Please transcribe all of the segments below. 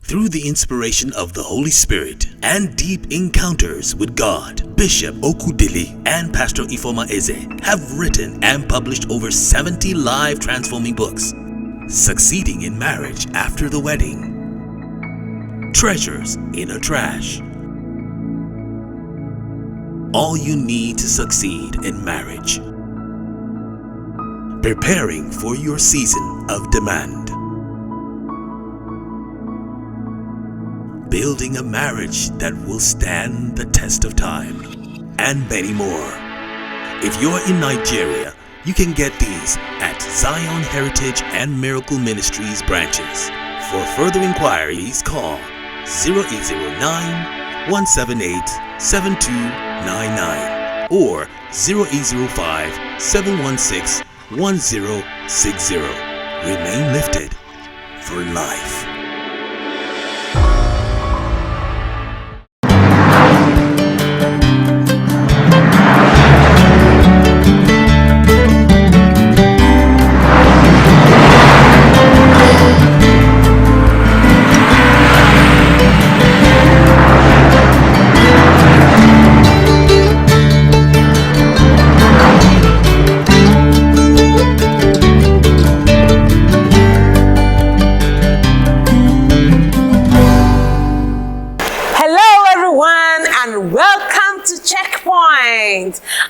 Through the inspiration of the Holy Spirit and deep encounters with God, Bishop Okudili and Pastor Ifoma Eze have written and published over 70 live transforming books. Succeeding in Marriage After the Wedding, Treasures in a Trash, All You Need to Succeed in Marriage, Preparing for Your Season of Demand, Building a Marriage That Will Stand the Test of Time, and many more. If you're in Nigeria, you can get these at Zion Heritage and Miracle Ministries branches. For further inquiries, call 0809-178-7299 or 0805-716-1060. Remain lifted for life.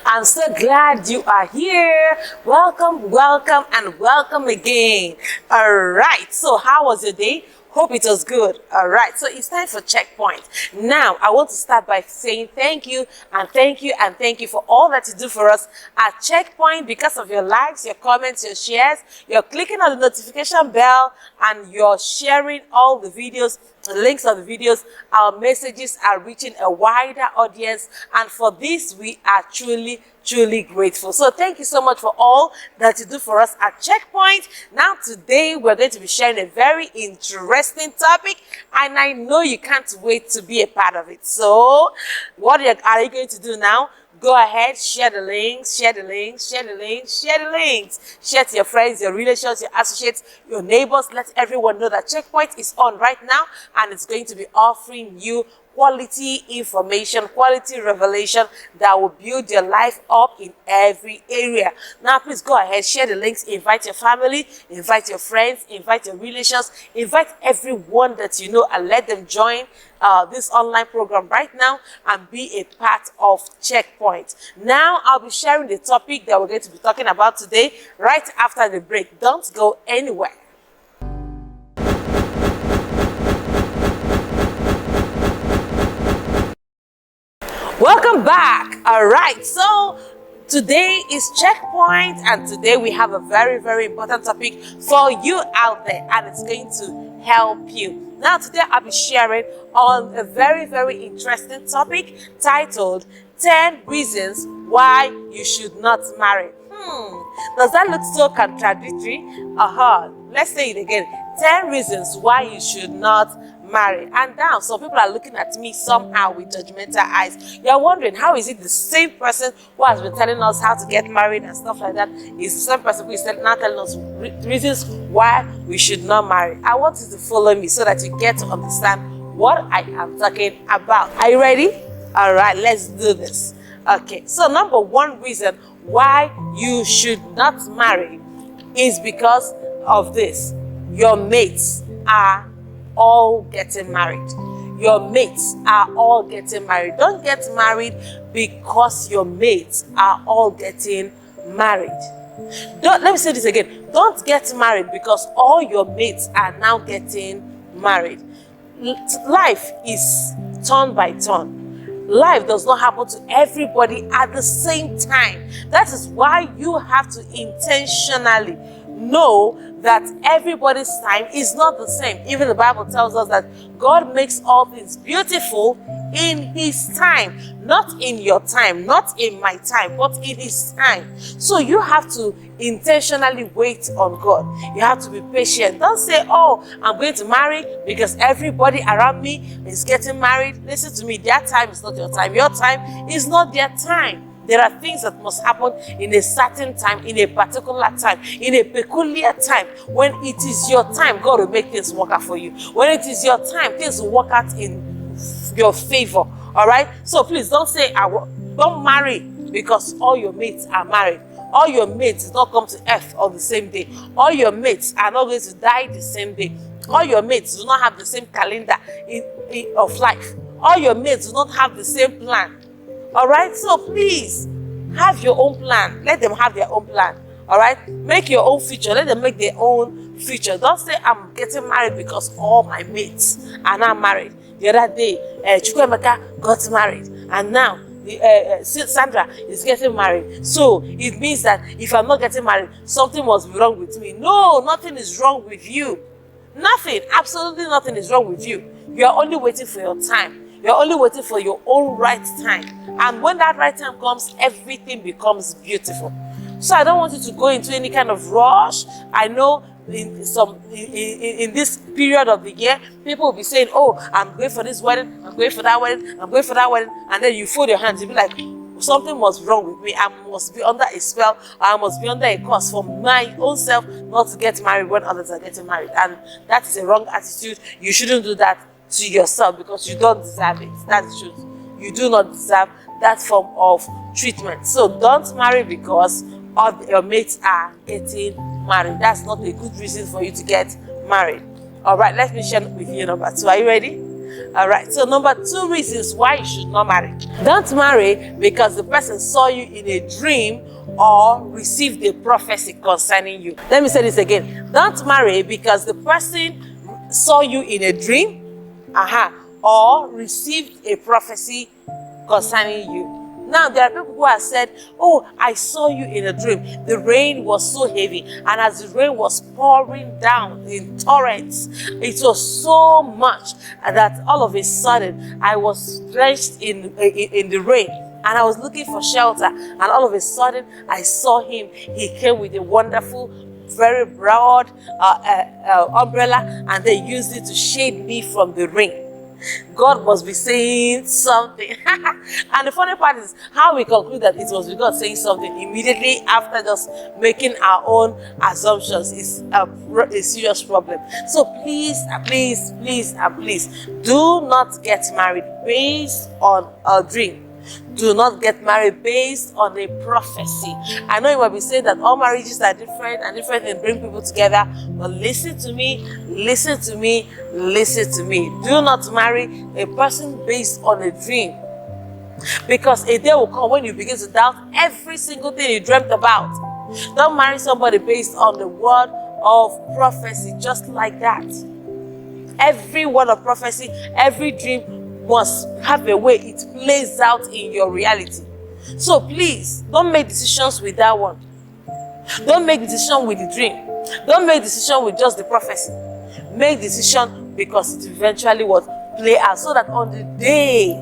I'm so glad you are here. Welcome, welcome, and welcome again. All right, so how was your day? Hope it was good. All right, so it's time for Checkpoint. Now, I want to start by saying thank you and thank you and thank you for all that you do for us at Checkpoint because of your likes, your comments, your shares, your clicking on the notification bell, and your sharing all the videos, the links of the videos. Our messages are reaching a wider audience, and for this, we are truly grateful. So thank you so much for all that you do for us at Checkpoint. Now today we're going to be sharing a very interesting topic, and I know you can't wait to be a part of it. So what are you going to do now? Go ahead, share the links, share the links, share the links, share the links. Share to your friends, your relations, your associates, your neighbors. Let everyone know that Checkpoint is on right now, and it's going to be offering you quality information, quality revelation that will build your life up in every area. Now, please go ahead, share the links, invite your family, invite your friends, invite your relations, invite everyone that you know, and let them join this online program right now and be a part of Checkpoint. Now, I'll be sharing the topic that we're going to be talking about today right after the break. Don't go anywhere. Welcome back. All right, so today is Checkpoint, and today we have a very important topic for you out there, and it's going to help you. Now today I'll be sharing on a very interesting topic titled 10 reasons why you should not marry. Does that look so contradictory? Let's say it again. 10 reasons why you should not marry. And now some people are looking at me somehow with judgmental eyes. You're wondering, how is it the same person who has been telling us how to get married and stuff like that is the same person who is now telling us reasons why we should not marry? I want you to follow me so that you get to understand what I am talking about. Are you ready? All right, let's do this. Okay, so number one reason why you should not marry is because of this. Your mates are all getting married. Your mates are all getting married. Don't get married because your mates are all getting married. Let me say this again. Don't get married because all your mates are now getting married. Life is turn by turn. Life does not happen to everybody at the same time. That is why you have to intentionally know that everybody's time is not the same. Even the Bible tells us that God makes all things beautiful in His time, not in your time, not in my time, but in His time. So you have to intentionally wait on God. You have to be patient. Don't say, oh, I'm going to marry because everybody around me is getting married. Listen to me, their time is not your time. Your time is not their time. There are things that must happen in a certain time, in a particular time, in a peculiar time. When it is your time, God will make things work out for you. When it is your time, things will work out in your favor. All right? So please don't say, don't marry because all your mates are married. All your mates do not come to earth on the same day. All your mates are not going to die the same day. All your mates do not have the same calendar of life. All your mates do not have the same plan. All right? So please, have your own plan. Let them have their own plan. All right? Make your own future. Let them make their own future. Don't say, I'm getting married because all my mates are not married. The other day, Chukwemeka got married. And now, Sandra is getting married. So it means that if I'm not getting married, something must be wrong with me. No, nothing is wrong with you. Nothing, absolutely nothing is wrong with you. You are only waiting for your time. You're only waiting for your own right time. And when that right time comes, everything becomes beautiful. So I don't want you to go into any kind of rush. I know in this period of the year, people will be saying, oh, I'm going for this wedding, I'm going for that wedding, I'm going for that wedding. And then you fold your hands, you'll be like, something must be wrong with me. I must be under a spell. I must be under a curse for my own self not to get married when others are getting married. And that is a wrong attitude. You shouldn't do that to yourself because you don't deserve it. That's the truth. You do not deserve that form of treatment. So don't marry because all your mates are getting married. That's not a good reason for you to get married. All right, let me share with you number 2. Are you ready? All right, so number 2 reasons why you should not marry. Don't marry because the person saw you in a dream or received a prophecy concerning you. Let me say this again. Don't marry because the person saw you in a dream or received a prophecy concerning you. Now, there are people who have said, oh, I saw you in a dream. The rain was so heavy. And as the rain was pouring down in torrents, it was so much that all of a sudden, I was drenched in the rain. And I was looking for shelter. And all of a sudden, I saw him. He came with a wonderful, very broad umbrella. And they used it to shade me from the rain. God must be saying something. And the funny part is how we conclude that it was God saying something immediately after just making our own assumptions is a serious problem. So please, please, please, and please do not get married based on a dream. Do not get married based on a prophecy. I know you might be saying that all marriages are different and different and bring people together, but listen to me, listen to me, listen to me. Do not marry a person based on a dream. Because a day will come when you begin to doubt every single thing you dreamt about. Don't marry somebody based on the word of prophecy just like that. Every word of prophecy, every dream must have a way it plays out in your reality. So please, don't make decisions with that one. Don't make decision with the dream. Don't make decision with just the prophecy. Make decision because it eventually will play out, so that on the day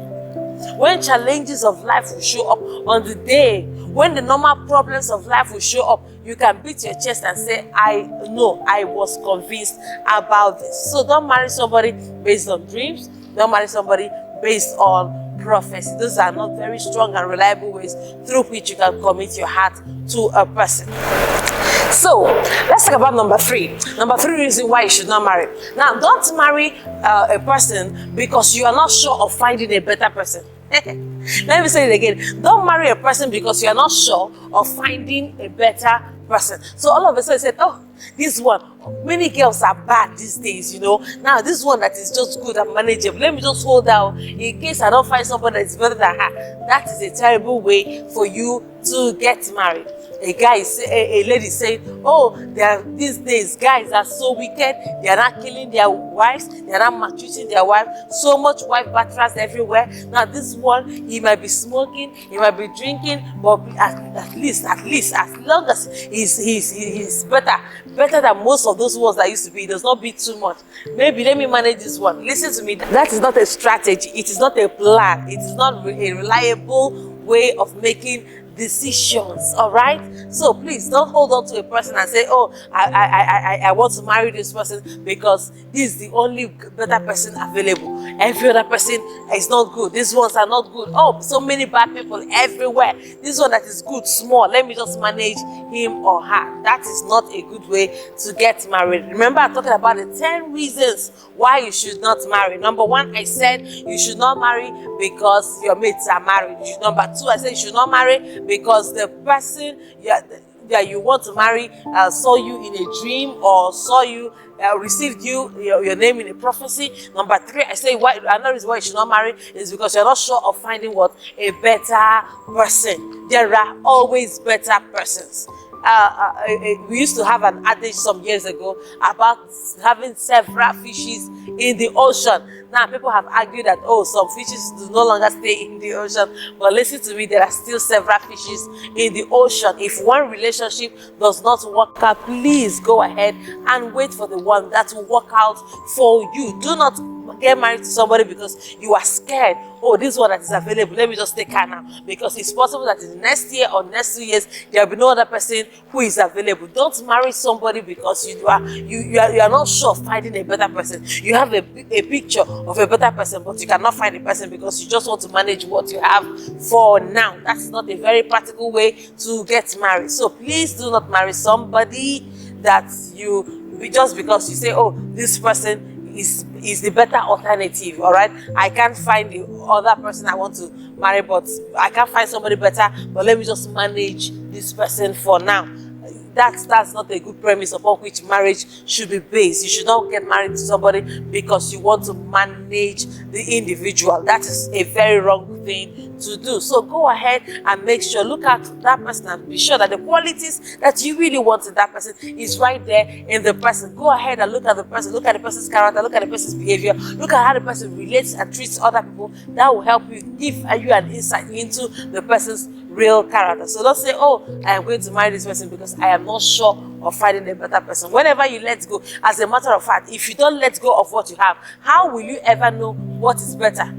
when challenges of life will show up, on the day when the normal problems of life will show up, you can beat your chest and say, I know, I was convinced about this. So don't marry somebody based on dreams. Don't marry somebody based on prophecy. Those are not very strong and reliable ways through which you can commit your heart to a person. So let's talk about number 3. Number 3 reason why you should not marry. Now, don't marry a person because you are not sure of finding a better person. Let me say it again. Don't marry a person because you are not sure of finding a better person. So all of a sudden you said, oh, this one, many girls are bad these days, you know. Now this one that is just good and manageable, let me just hold down in case I don't find somebody that is better than her. That is a terrible way for you to get married. A lady saying, oh, these days guys are so wicked, they are not killing their wives, they are not maltreating their wives, so much wife batterers everywhere. Now this one, he might be smoking, he might be drinking, but at least, as long as he's better than most of those ones that used to be, he does not beat too much. Maybe let me manage this one. Listen to me, that is not a strategy, it is not a plan, it is not a reliable way of making decisions. All right, so please don't hold on to a person and say, oh, I want to marry this person because this is the only better person available. Every other person is not good. These ones are not good. Oh, so many bad people everywhere. This one that is good, small, let me just manage him or her. That is not a good way to get married. Remember, I'm talking about the 10 reasons why you should not marry. Number 1, I said you should not marry because your mates are married. Number 2, I said you should not marry because the person that you want to marry saw you in a dream or saw you received your name in a prophecy. Number 3, I say another reason why you should not marry is because you're not sure of finding what a better person. There are always better persons. We used to have an adage some years ago about having several fishes in the ocean. Now people have argued that, oh, some fishes do no longer stay in the ocean, but listen to me, there are still several fishes in the ocean. If one relationship does not work out, please go ahead and wait for the one that will work out for you. Do not get married to somebody because you are scared. Oh, this one that is available, let me just take her now, because it's possible that in the next year or next 2 years there will be no other person who is available. Don't marry somebody because you are not sure of finding a better person. You have a picture of a better person, but you cannot find a person because you just want to manage what you have for now. That's not a very practical way to get married. So please do not marry somebody that just because you say, oh, this person is the better alternative. All right, I can't find the other person I want to marry, but I can't find somebody better, but let me just manage this person for now. That's not a good premise upon which marriage should be based. You should not get married to somebody because you want to manage the individual. That is a very wrong thing to do. So go ahead and make sure, look at that person and be sure that the qualities that you really want in that person is right there in the person. Go ahead and look at the person, look at the person's character, look at the person's behavior, look at how the person relates and treats other people. That will help you, give you an insight into the person's real character. So don't say, oh, I am going to marry this person because I am not sure of finding a better person. Whenever you let go, as a matter of fact, if you don't let go of what you have, how will you ever know what is better?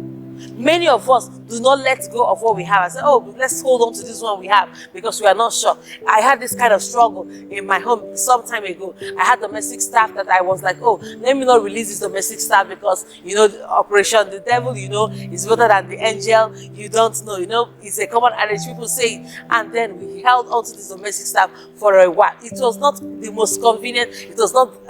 Many of us do not let go of what we have. I say, oh, let's hold on to this one we have because we are not sure. I had this kind of struggle in my home some time ago. I had domestic staff that I was like, oh, let me not release this domestic staff because, the operation, the devil, is better than the angel. You don't know, it's a common adage, people say it. And then we held on to this domestic staff for a while. It was not the most convenient. It was not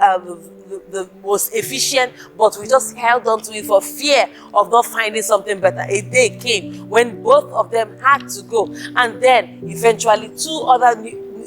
the most efficient, but we just held on to it for fear of not finding something better. A day came when both of them had to go, and then eventually 2 other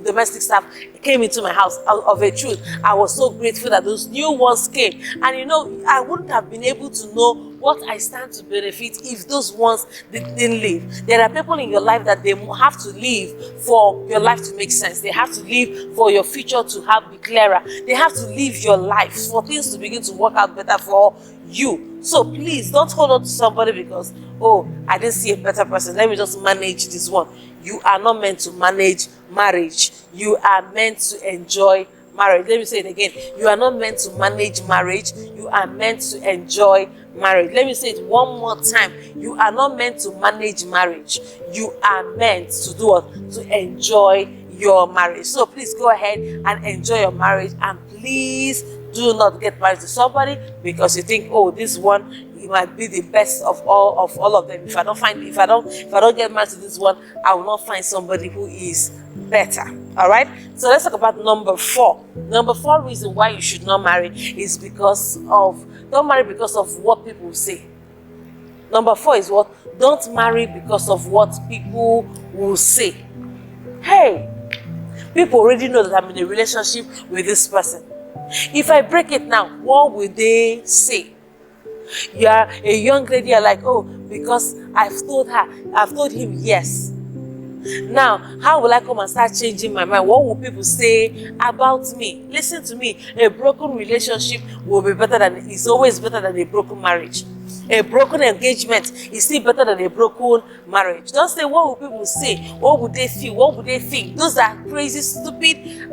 domestic staff came into my house. Of a truth, I was so grateful that those new ones came, and I wouldn't have been able to know what I stand to benefit if those ones didn't leave. There are people in your life that they have to leave for your life to make sense. They have to leave for your future to be clearer. They have to leave your life for things to begin to work out better for you. So please don't hold on to somebody because, oh, I didn't see a better person, let me just manage this one. You are not meant to manage marriage. You are meant to enjoy marriage. Let me say it again. You are not meant to manage marriage. You are meant to enjoy marriage. Let me say it one more time. You are not meant to manage marriage. You are meant to do what? To enjoy your marriage. So please go ahead and enjoy your marriage, and please do not get married to somebody because you think, oh, this one, it might be the best of all of them. If I don't get married to this one, I will not find somebody who is better. All right, so let's talk about number 4. Number 4 reason why you should not marry is don't marry because of what people say. Number 4 is what? Don't marry because of what people will say. Hey, people already know that I'm in a relationship with this person. If I break it now, what will they say? You are a young lady, you're like, oh, because I've told him yes. Now, how will I come and start changing my mind? What will people say about me? Listen to me, a broken relationship is always better than a broken marriage. A broken engagement is still better than a broken marriage. Don't say, what will people say? What would they feel? What would they think? Those are crazy, stupid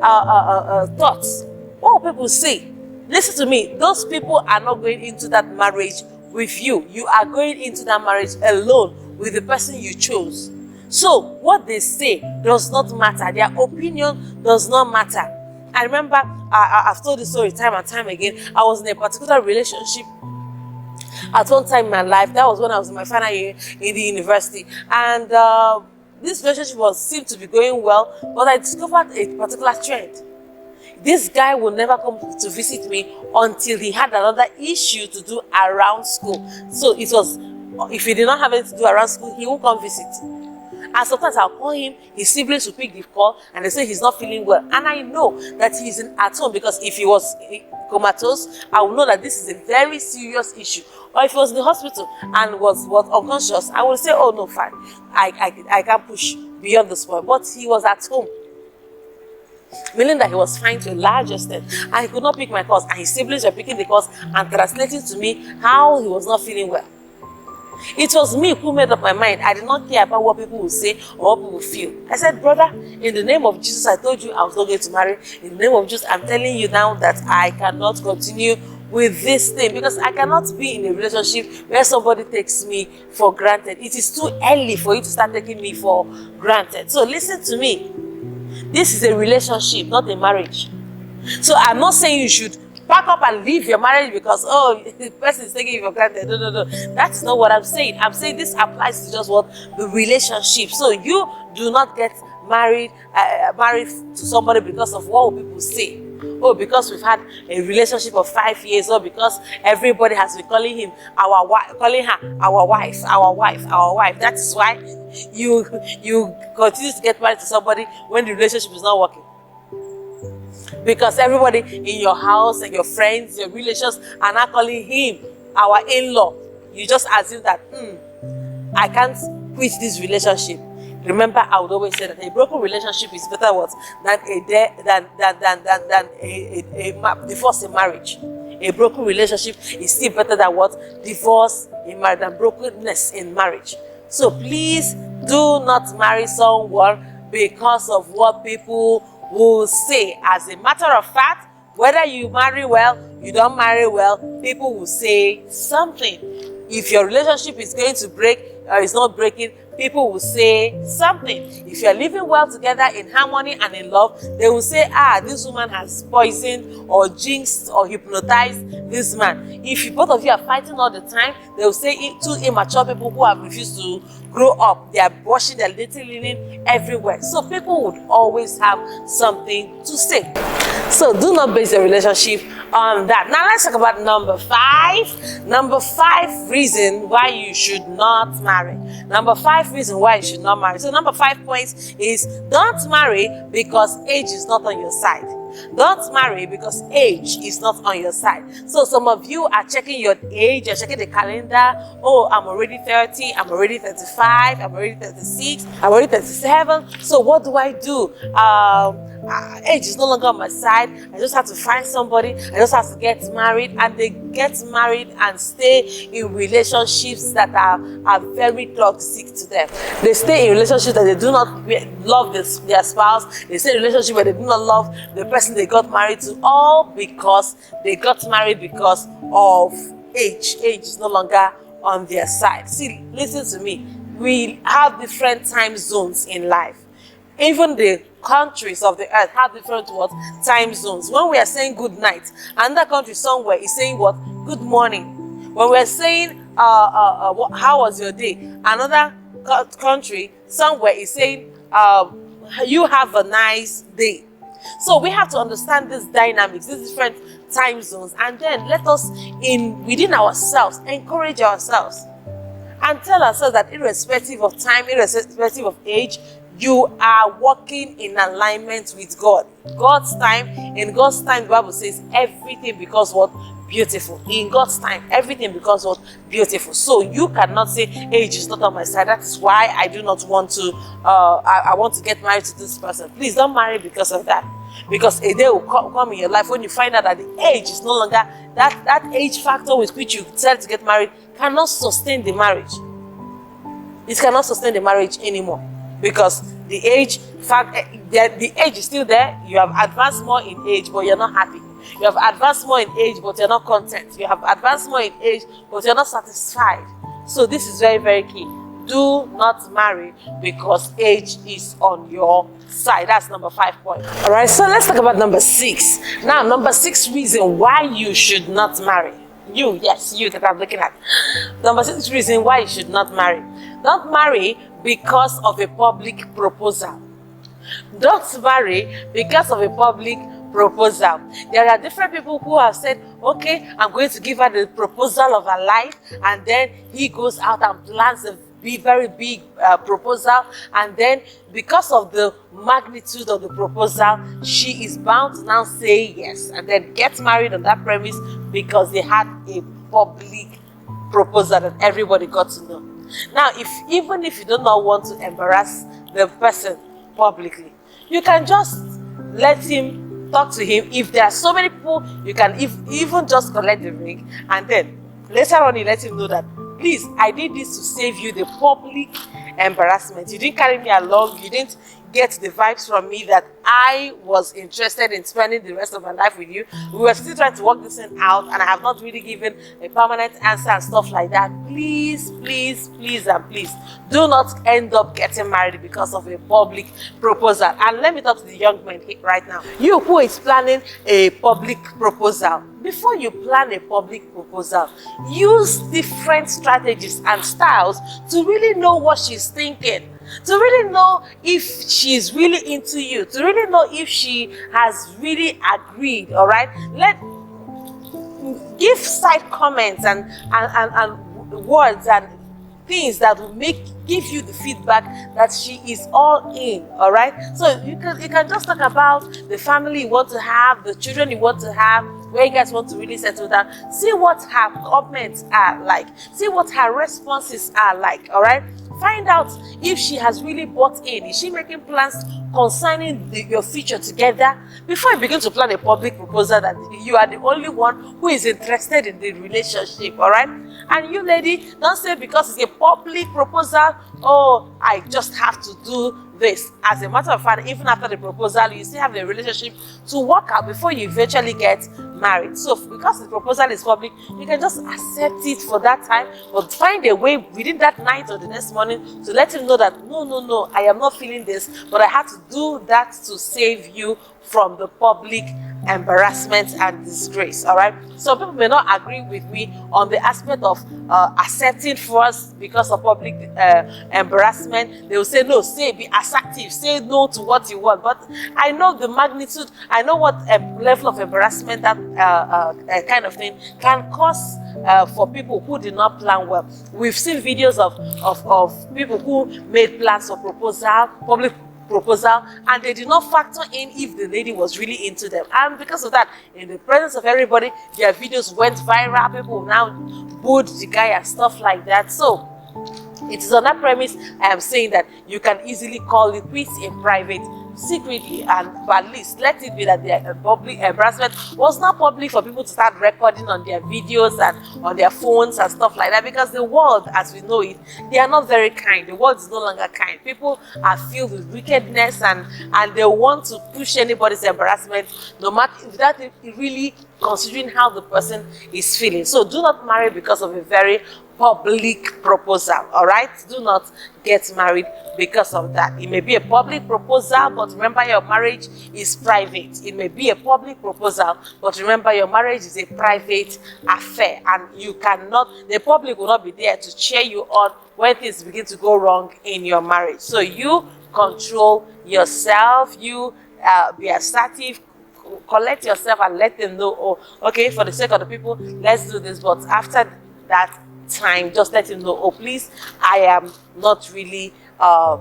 thoughts. What will people say? Listen to me, those people are not going into that marriage with you. You are going into that marriage alone with the person you chose. So what they say does not matter. Their opinion does not matter. I remember I've told this story time and time again. I was in a particular relationship at one time in my life. That was when I was in my final year in the university, and this relationship seemed to be going well, but I discovered a particular trend. This guy will never come to visit me until he had another issue to do around school. So it was, if he did not have anything to do around school, he won't come visit. And sometimes I'll call him, his siblings will pick the call, and they say he's not feeling well. And I know that he's at home, because if he was comatose, I will know that this is a very serious issue. Or if he was in the hospital and was unconscious, I will say, oh no, fine, I can't push beyond this point. But he was at home, meaning that he was fine to a large extent, and he could not pick my calls, and his siblings were picking the calls and translating to me how he was not feeling well. It was me who made up my mind. I did not care about what people would say or what people would feel. I said, brother, in the name of Jesus, I told you I was not going to marry. In the name of Jesus, I'm telling you now that I cannot continue with this thing, because I cannot be in a relationship where somebody takes me for granted. It is too early for you to start taking me for granted. So listen to me. This is a relationship, not a marriage. So I'm not saying you should pack up and leave your marriage because, oh, the person is taking you for granted. No. That's not what I'm saying. I'm saying this applies to just what? The relationship. So you do not get married to somebody because of what will people say. Oh, because we've had a relationship of 5 years, or because everybody has been calling him our wife, calling her our wife. That is why you continue to get married to somebody when the relationship is not working. Because everybody in your house and your friends, your relations are not calling him our in-law. You just assume that, I can't quit this relationship. Remember, I would always say that a broken relationship is better than divorce in marriage. A broken relationship is still better than divorce in marriage, than brokenness in marriage. So please do not marry someone because of what people will say. As a matter of fact, whether you marry well, you don't marry well, people will say something. If your relationship is going to break or is not breaking, people will say something. If you're living well together in harmony and in love, they will say, this woman has poisoned or jinxed or hypnotized this man. If both of you are fighting all the time, they will say two immature people who have refused to grow up. They are washing their little linen everywhere. So people would always have something to say. So do not base your relationship on that. Now let's talk about number 5. Number 5 reason why you should not marry. Number 5 reason why you should not marry. So number 5 points is, don't marry because age is not on your side. Don't marry because age is not on your side. So some of you are checking your age, you're checking the calendar. Oh, I'm already 30, I'm already 35, I'm already 36, I'm already 37. So what do I do? Age is no longer on my side. I just have to find somebody. I just have to get married. And they get married and stay in relationships that are very toxic to them. They stay in relationships that they do not love their spouse. They stay in relationships where they do not love the person they got married to, all because they got married because of age. Age is no longer on their side. See, listen to me. We have different time zones in life. Even the countries of the earth have different time zones. When we are saying good night, another country somewhere is saying good morning. When we are saying how was your day, another country somewhere is saying you have a nice day. So we have to understand these dynamics, these different time zones, and then let us within ourselves encourage ourselves and tell ourselves that irrespective of time, irrespective of age, you are walking in alignment with God. God's time, in God's time, the Bible says everything becomes beautiful. In God's time, everything becomes beautiful. So you cannot say age is not on my side. That is why I do not want to, I want to get married to this person. Please don't marry because of that. Because a day will come in your life when you find out that the age is no longer, that age factor with which you decide to get married cannot sustain the marriage. It cannot sustain the marriage anymore. Because the age is still there. You have advanced more in age, but you're not happy. You have advanced more in age, but you're not content. You have advanced more in age, but you're not satisfied. So this is very, very key. Do not marry because age is on your side. That's number 5 point. All right, so let's talk about number 6. Now, number 6 reason why you should not marry. You that I'm looking at. Number 6 reason why you should not marry. Don't marry because of a public proposal. Don't marry because of a public proposal. There are different people who have said, okay, I'm going to give her the proposal of her life, and then he goes out and plans a very big proposal, and then because of the magnitude of the proposal, she is bound to now say yes and then get married on that premise because they had a public proposal that everybody got to know. Now, even if you do not want to embarrass the person publicly, you can just let him talk to him. If there are so many people, you can even just collect the ring, and then later on you let him know that, please, I did this to save you the public embarrassment. You didn't carry me along. You didn't get the vibes from me that I was interested in spending the rest of my life with you. We were still trying to work this thing out, and I have not really given a permanent answer and stuff like that. Please, please, please, and please, do not end up getting married because of a public proposal. And let me talk to the young men right now. You who is planning a public proposal, before you plan a public proposal, use different strategies and styles to really know what she's thinking, to really know if she's really into you, to really know if she has really agreed. All right, give side comments and words and things that will give you the feedback that she is all in. All right, so you can just talk about the family you want to have, the children you want to have, where you guys want to really settle down. See what her comments are like, see what her responses are like. All right, find out if she has really bought in. Is she making plans concerning your future together? Before you begin to plan a public proposal that you are the only one who is interested in the relationship. All right, and you lady, don't say because it's a public proposal, oh, I just have to do this. As a matter of fact, even after the proposal, you still have the relationship to work out before you eventually get married. So because the proposal is public, you can just accept it for that time, but find a way within that night or the next morning to let him know that no, I am not feeling this, but I had to do that to save you from the public embarrassment and disgrace. All right, so people may not agree with me on the aspect of accepting first because of public embarrassment. They will say no, be assertive, say no to what you want. But I know the magnitude, I know what level of embarrassment that kind of thing can cause for people who did not plan well. We've seen videos of people who made plans for public proposal, and they did not factor in if the lady was really into them, and because of that, in the presence of everybody, their videos went viral. People now booed the guy and stuff like that. So it is on that premise I am saying that you can easily call it quits in private, secretly, and at least let it be that the public embarrassment was not public for people to start recording on their videos and on their phones and stuff like that, because the world as we know it, they are not very kind. The world is no longer kind. People are filled with wickedness, and they want to push anybody's embarrassment, no matter if that is really considering how the person is feeling. So do not marry because of a very public proposal. All right, do not get married because of that. It may be a public proposal, but remember your marriage is private. It may be a public proposal, but remember your marriage is a private affair, and you cannot, the public will not be there to cheer you on when things begin to go wrong in your marriage. So you control yourself, you be assertive, collect yourself and let them know, oh, okay, for the sake of the people, let's do this. But after that time, just let him know, oh, please, I am not really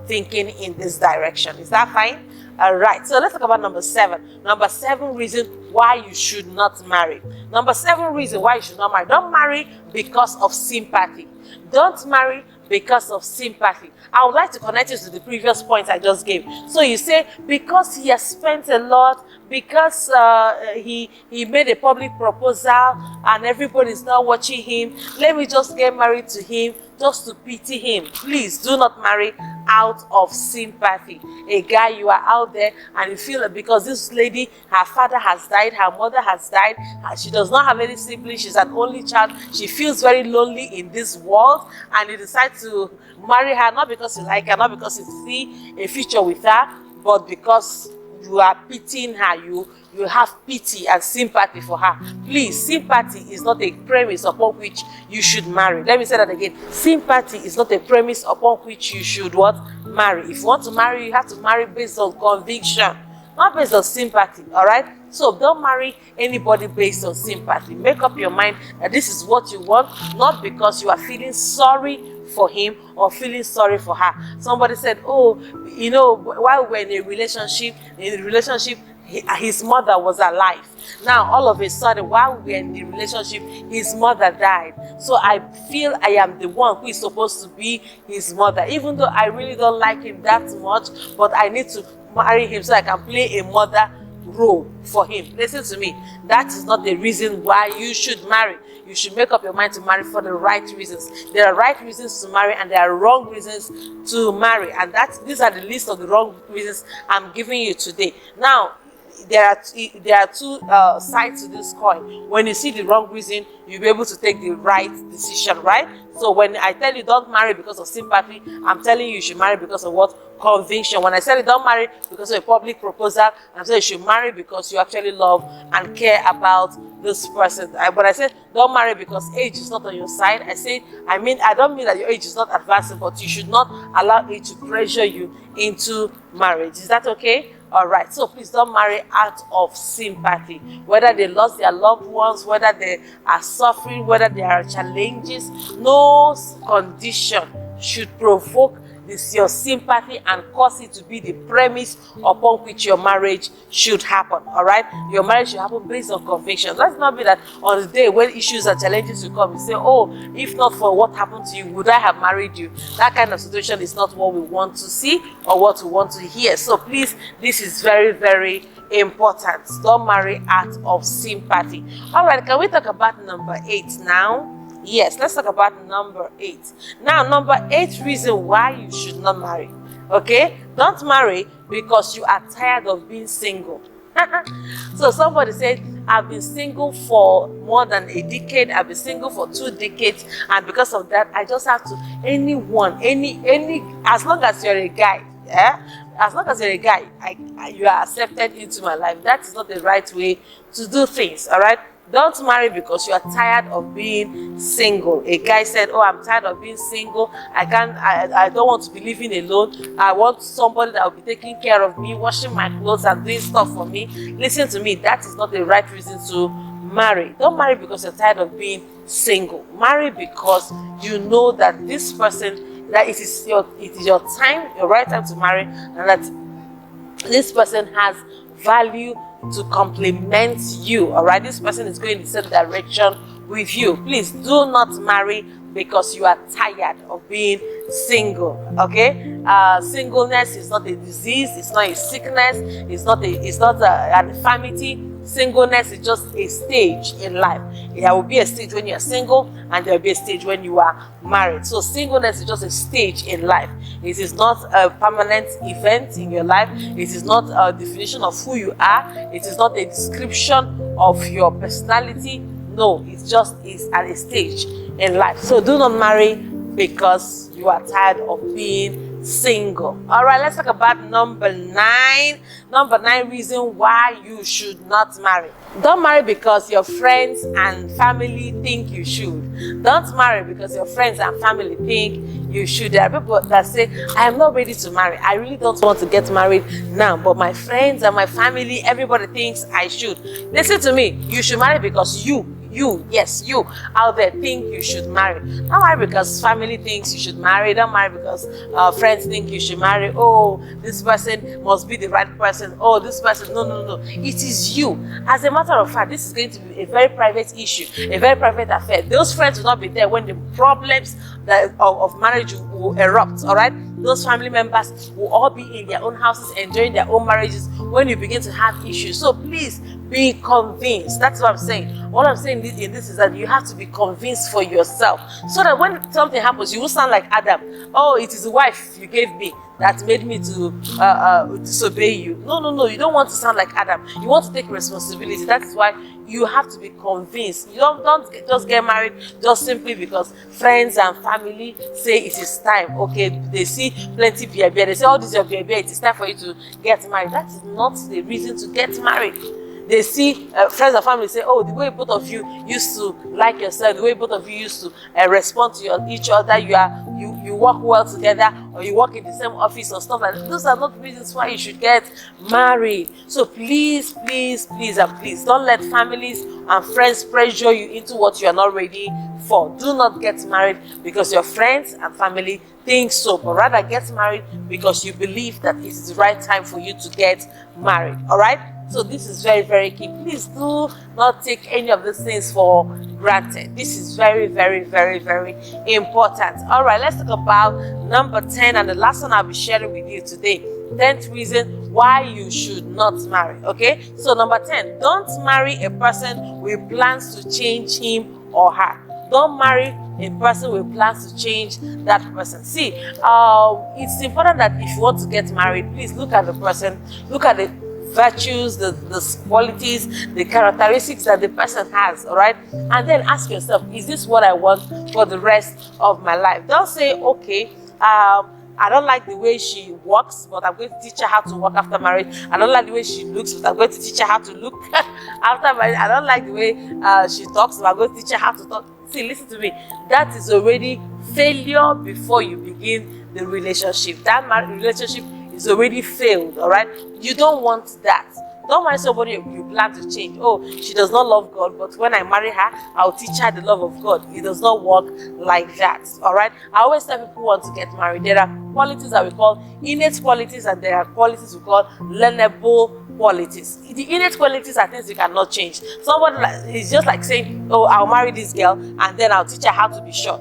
thinking in this direction. Is that fine? All right, so let's talk about number 7. Number 7 reason why you should not marry. Number 7 reason why you should not marry. Don't marry because of sympathy. Don't marry because of sympathy. I would like to connect you to the previous point I just gave. So you say, because he has spent a lot, because he made a public proposal and everybody is now watching him, let me just get married to him just to pity him. Please do not marry out of sympathy. A guy, you are out there and you feel that because this lady, her father has died, her mother has died, she does not have any siblings, she's an only child, she feels very lonely in this world, and you decide to marry her, not because you like her, not because you see a future with her, but because you are pitying her, you have pity and sympathy for her. Please, sympathy is not a premise upon which you should marry. Let me say that again. Sympathy is not a premise upon which you should what? Marry. If you want to marry, you have to marry based on conviction, not based on sympathy, all right? So don't marry anybody based on sympathy. Make up your mind that this is what you want, not because you are feeling sorry for him or feeling sorry for her. Somebody said, oh, you know, while we're in a relationship, his mother was alive. Now, all of a sudden, while we're in the relationship, his mother died. So I feel I am the one who is supposed to be his mother, even though I really don't like him that much, but I need to marry him so I can play a mother role for him. Listen to me. That is not the reason why you should marry. You should make up your mind to marry for the right reasons. There are right reasons to marry and there are wrong reasons to marry. And these are the list of the wrong reasons I'm giving you today. Now, there are two sides to this coin. When you see the wrong reason, you'll be able to take the right decision, right? So when I tell you don't marry because of sympathy, I'm telling you should marry because of what? Conviction. When I tell you don't marry because of a public proposal, I'm saying you should marry because you actually love and care about this person. But I said don't marry because age is not on your side. I don't mean that your age is not advancing, but you should not allow it to pressure you into marriage. Is that okay? All right, so please don't marry out of sympathy. Whether they lost their loved ones, whether they are suffering, whether there are challenges, no condition should provoke your sympathy and cause it to be the premise upon which your marriage should happen. All right, your marriage should happen based on conviction. Let's not be that on the day when issues and challenges will come, you say, oh, if not for what happened to you, would I have married you? That kind of situation is not what we want to see or what we want to hear. So please, this is very, very important. Don't marry out of sympathy. All right, can we talk about number 8 now? Yes, let's talk about number 8. Now, number 8 reason why you should not marry. Okay? Don't marry because you are tired of being single. So somebody said, I've been single for more than a decade. I've been single for 2 decades. And because of that, I just have to, as long as you're a guy, as long as you're a guy, you are accepted into my life. That is not the right way to do things, all right? Don't marry because you are tired of being single. A guy said, oh, I'm tired of being single. I don't want to be living alone. I want somebody that will be taking care of me, washing my clothes and doing stuff for me. Listen to me, that is not the right reason to marry. Don't marry because you're tired of being single. Marry because you know that this person, that it is your time, your right time to marry, and that this person has value to complement you. All right, this person is going in the same direction with you. Please do not marry because you are tired of being single. Okay, singleness is not a disease, it's not a sickness, it's not an infirmity. Singleness is just a stage in life. There will be a stage when you are single and there will be a stage when you are married. So singleness is just a stage in life. It is not a permanent event in your life. It is not a definition of who you are. It is not a description of your personality. No, it just is at a stage in life. So do not marry because you are tired of being single. All right, let's talk about number 9. Number 9 reason why you should not marry. Don't marry because your friends and family think you should. Don't marry because your friends and family think you should. There are people that say, I am not ready to marry. I really don't want to get married now, but my friends and my family, everybody thinks I should. Listen to me. You should marry because you out there think you should marry. Don't marry because family thinks you should marry. Don't marry because friends think you should marry. Oh, this person must be the right person. Oh, this person, no. It is you. As a matter of fact, this is going to be a very private issue, a very private affair. Those friends will not be there when the problems of marriage will erupt, all right? Those family members will all be in their own houses, enjoying their own marriages when you begin to have issues. So please be convinced. That's what I'm saying. What I'm saying in this is that you have to be convinced for yourself, so that when something happens, you will sound like Adam. Oh, it is the wife you gave me that made me to disobey you. No, you don't want to sound like Adam. You want to take responsibility. That is why you have to be convinced. You don't just get married just simply because friends and family say it is time. Okay, they see plenty beer, they say, oh, this is your beer, it is time for you to get married. That is not the reason to get married. They see friends and family say, oh, the way both of you used to like yourself, the way both of you used to respond to each other, you work well together, or you work in the same office or stuff like that. Those are not reasons why you should get married. So please, please, please, and please, don't let families and friends pressure you into what you are not ready for. Do not get married because your friends and family think so, but rather get married because you believe that it is the right time for you to get married. All right? So this is very, very key. Please do not take any of these things for granted. This is very, very, very, very important. All right, let's talk about number 10, and the last one I'll be sharing with you today. 10th reason why you should not marry. Okay, so number 10, don't marry a person with plans to change him or her. Don't marry a person with plans to change that person. See, it's important that if you want to get married, please look at the person, look at the virtues, the qualities, the characteristics that the person has, all right? And then ask yourself, is this what I want for the rest of my life? Don't say, okay, I don't like the way she walks, but I'm going to teach her how to walk after marriage. I don't like the way she looks, but I'm going to teach her how to look after marriage. I don't like the way she talks, but I'm going to teach her how to talk. See, listen to me. That is already failure before you begin the relationship. That relationship is already failed, all right? You don't want that. Don't marry somebody you plan to change. Oh, she does not love God, but when I marry her, I'll teach her the love of God. It does not work like that, all right? I always tell people who want to get married, there are qualities that we call innate qualities, and there are qualities we call learnable qualities. The innate qualities are things you cannot change. Somebody is just like saying, oh, I'll marry this girl, and then I'll teach her how to be short.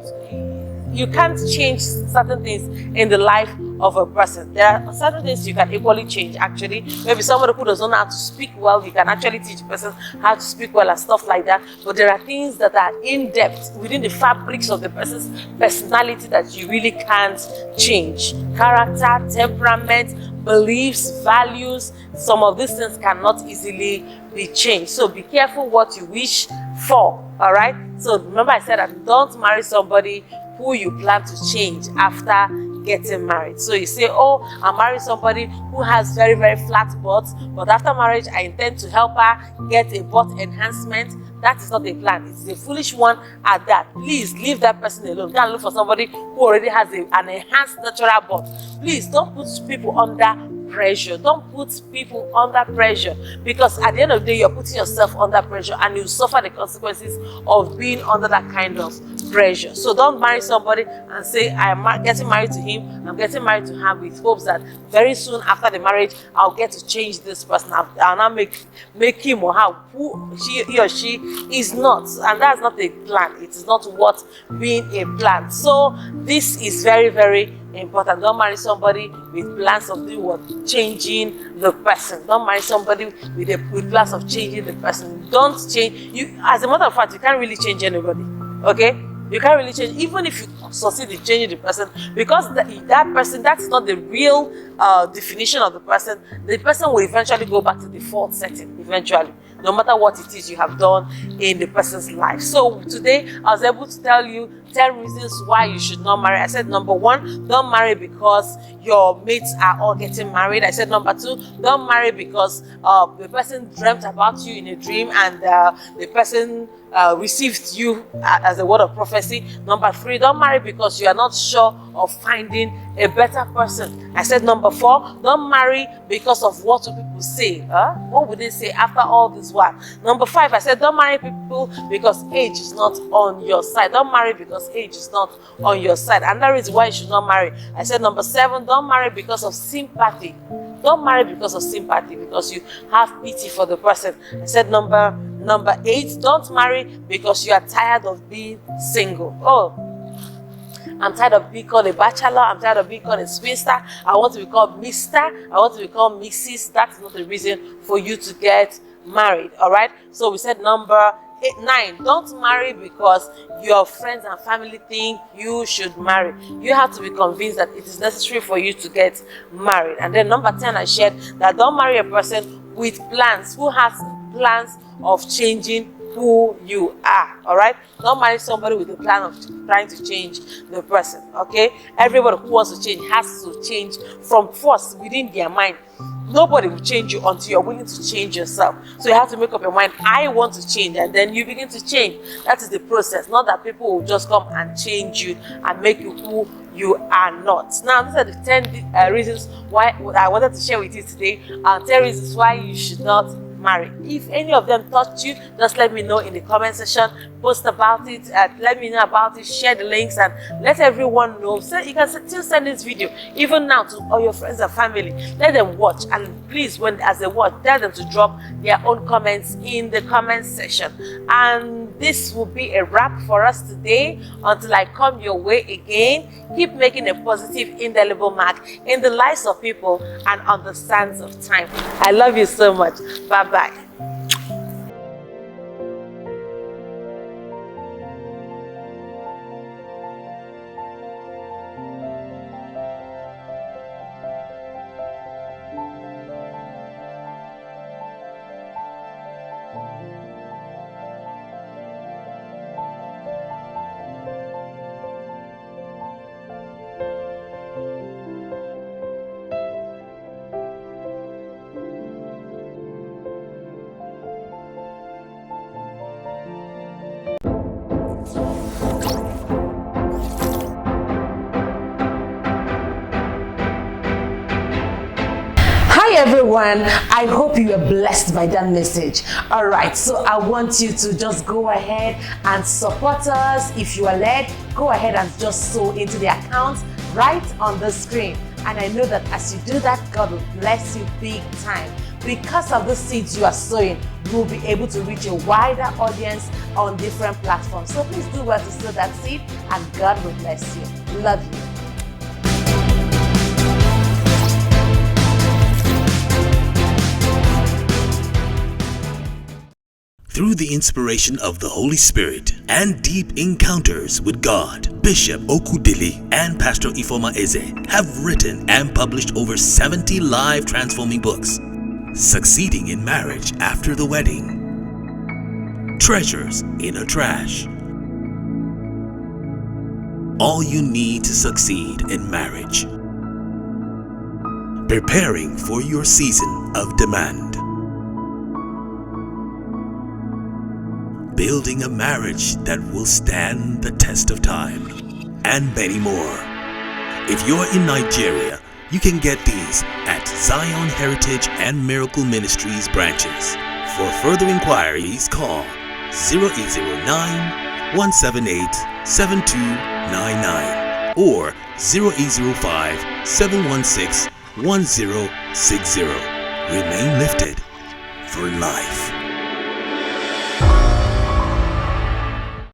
You can't change certain things in the life of a person. There are certain things you can equally change, actually. Maybe somebody who does not know how to speak well, you can actually teach a person how to speak well and stuff like that. But there are things that are in depth within the fabrics of the person's personality that you really can't change. Character, temperament, beliefs, values, some of these things cannot easily be changed. So be careful what you wish for, all right? So remember I said that don't marry somebody who you plan to change after getting married. So you say, oh, I'm marrying somebody who has very, very flat butt, but after marriage I intend to help her get a butt enhancement. That is not a plan. It's a foolish one at that. Please leave that person alone. Go and look for somebody who already has an enhanced natural butt. Please don't put people under pressure. Don't put people under pressure, because at the end of the day you're putting yourself under pressure and you suffer the consequences of being under that kind of pressure. So don't marry somebody and say, I'm getting married to him, I'm getting married to her with hopes that very soon after the marriage I'll get to change this person. I'll now make him or her who he or she is not. And that's not a plan. It is not what being a plan. So this is very, very important. Don't marry somebody with plans of doing what? Changing the person. Don't marry somebody with plans of changing the person. Don't change. You, as a matter of fact, you can't really change anybody. Okay? You can't really change, even if you succeed in changing the person, because that person, that's not the real definition of the person. The person will eventually go back to the default setting, eventually, no matter what it is you have done in the person's life. So today, I was able to tell you 10 reasons why you should not marry. I said number 1, don't marry because your mates are all getting married. I said number 2, don't marry because the person dreamt about you in a dream and the person received you as a word of prophecy. Number 3, don't marry because you are not sure of finding a better person. I said number 4, don't marry because of what will people say. What would they say after all this while? Number 5, I said don't marry people because age is not on your side. Don't marry because age is not on your side. Another reason why you should not marry. I said number 7, don't marry because of sympathy. Don't marry because of sympathy, because you have pity for the person. I said number 8, don't marry because you are tired of being single. Oh, I'm tired of being called a bachelor. I'm tired of being called a spinster. I want to be called Mr. I want to be called Mrs. That is not a reason for you to get married. All right. So we said number 9, don't marry because your friends and family think you should marry. You have to be convinced that it is necessary for you to get married. And then number 10, I shared that don't marry a person with plans, who has plans of changing who you are. All right, don't marry somebody with a plan of trying to change the person. Okay, everybody who wants to change has to change from first within their mind. Nobody will change you until you're willing to change yourself. So you have to make up your mind, I want to change, and then you begin to change. That is the process, not that people will just come and change you and make you who you are not. Now, these are the 10 reasons why I wanted to share with you today, and 10 reasons why you should not marry. If any of them touched you, just let me know in the comment section. Post about it, let me know about it, share the links, and let everyone know. So you can still send this video even now to all your friends and family. Let them watch, and please, when as they watch, tell them to drop their own comments in the comment section. And this will be a wrap for us today. Until I come your way again, keep making a positive, indelible mark in the lives of people and on the sands of time. I love you so much. Bye bye. Hi everyone, I hope you are blessed by that message. All right, so I want you to just go ahead and support us. If you are led, go ahead and just sow into the account right on the screen. And I know that as you do that, God will bless you big time. Because of the seeds you are sowing, you'll be able to reach a wider audience on different platforms. So please do well to sow that seed, and God will bless you. Love you. Through the inspiration of the Holy Spirit and deep encounters with God, Bishop Okudili and Pastor Ifeoma Eze have written and published over 70 live transforming books. Succeeding in Marriage After the Wedding, Treasures in a Trash, All You Need to Succeed in Marriage, Preparing for Your Season of Demand, Building a Marriage That Will Stand the Test of Time, and many more. If you're in Nigeria, you can get these at Zion Heritage and Miracle Ministries branches. For further inquiries, call 0809 178 7299 or 0805 716 1060. Remain lifted for life.